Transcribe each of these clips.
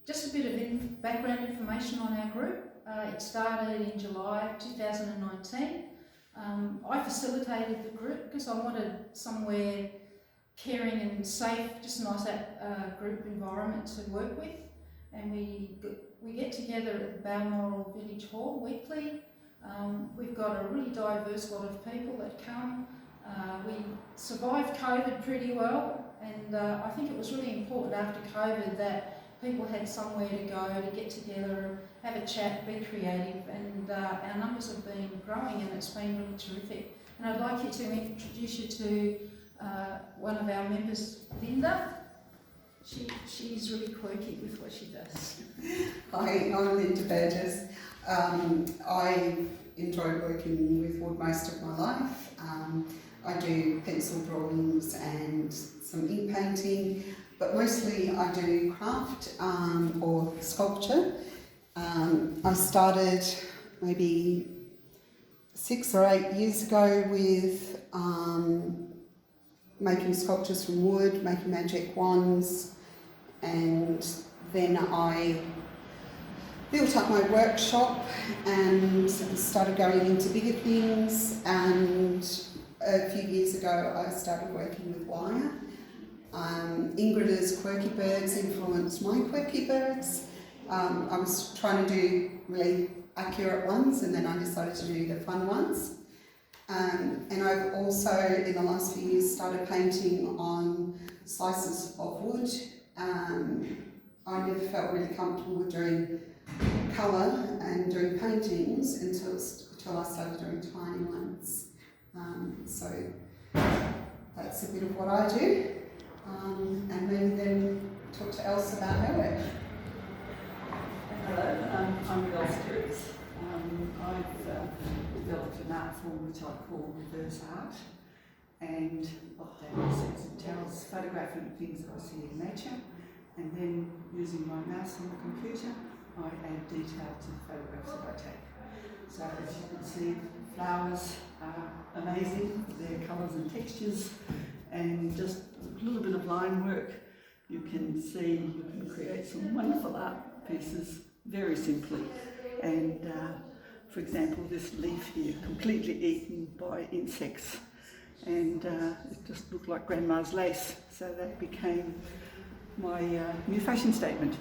just a bit of background information on our group. It started in July 2019. I facilitated the group because I wanted somewhere caring and safe, just a nice group environment to work with. And we get together at the Balmoral Village Hall weekly. We've got a really diverse lot of people that come. We survived COVID pretty well, and I think it was really important after COVID that people had somewhere to go, to get together, have a chat, be creative, and our numbers have been growing and it's been really terrific. And I'd like you to introduce you to one of our members, Linda. She's really quirky with what she does. Hi, I'm Linda Burgess. I enjoy working with wood most of my life. I do pencil drawings and some ink painting, but mostly I do craft or sculpture. I started maybe 6 or 8 years ago with making sculptures from wood, making magic wands, and then I built up my workshop and started going into bigger things, and a few years ago I started working with wire. Ingrid's Quirky Birds influenced my Quirky Birds. I was trying to do really accurate ones, and then I decided to do the fun ones. And I've also, in the last few years, started painting on slices of wood. I never felt really comfortable with doing colour and doing paintings until I started doing tiny ones. So that's a bit of what I do. And then talk to Elsa about her work. Hello, I'm Elsa Driggs. I've developed an art form which I call reverse art, and what that is it tells photographing things that I see in nature, and then using my mouse on the computer I add detail to the photographs that I take. So as you can see, flowers are amazing, their colours and textures, and just a little bit of line work. You can create some wonderful art pieces very simply. And for example, this leaf here, completely eaten by insects, and it just looked like grandma's lace, so that became my new fashion statement.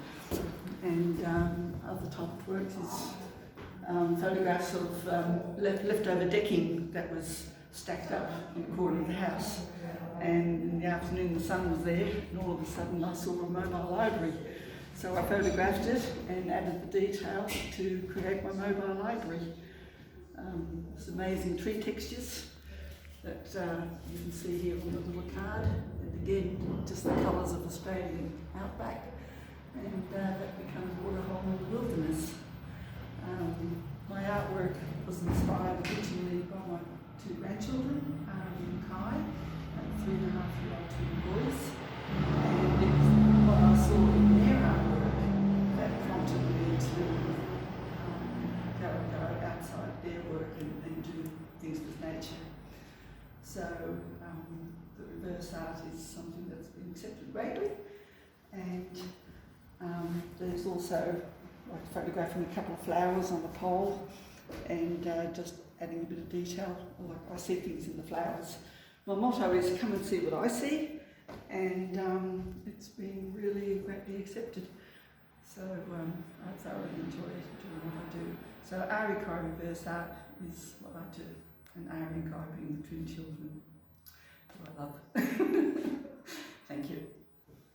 And other type of works is photographs of leftover decking that was stacked up in the corner of the house, and in the afternoon the sun was there, and all of a sudden I saw a mobile library. So I photographed it and added the detail to create my mobile library. There's amazing tree textures that you can see here on the little card, and again just the colours of Australian outback, and that becomes Waterhole Wilderness. My artwork was inspired originally by my 2 grandchildren, Kai, and 3.5-year-old twin boys, and it was what I saw in their artwork that prompted me to go outside their work and do things with nature. So the reverse art is something that's been accepted greatly, and there's also like photographing a couple of flowers on the pole and just adding a bit of detail, like I see things in the flowers. My motto is come and see what I see, and it's been really greatly accepted. So I thoroughly enjoy doing what I do. So Ari Kai reverse art is what I do, and Ari and Kai being the twin children who I love.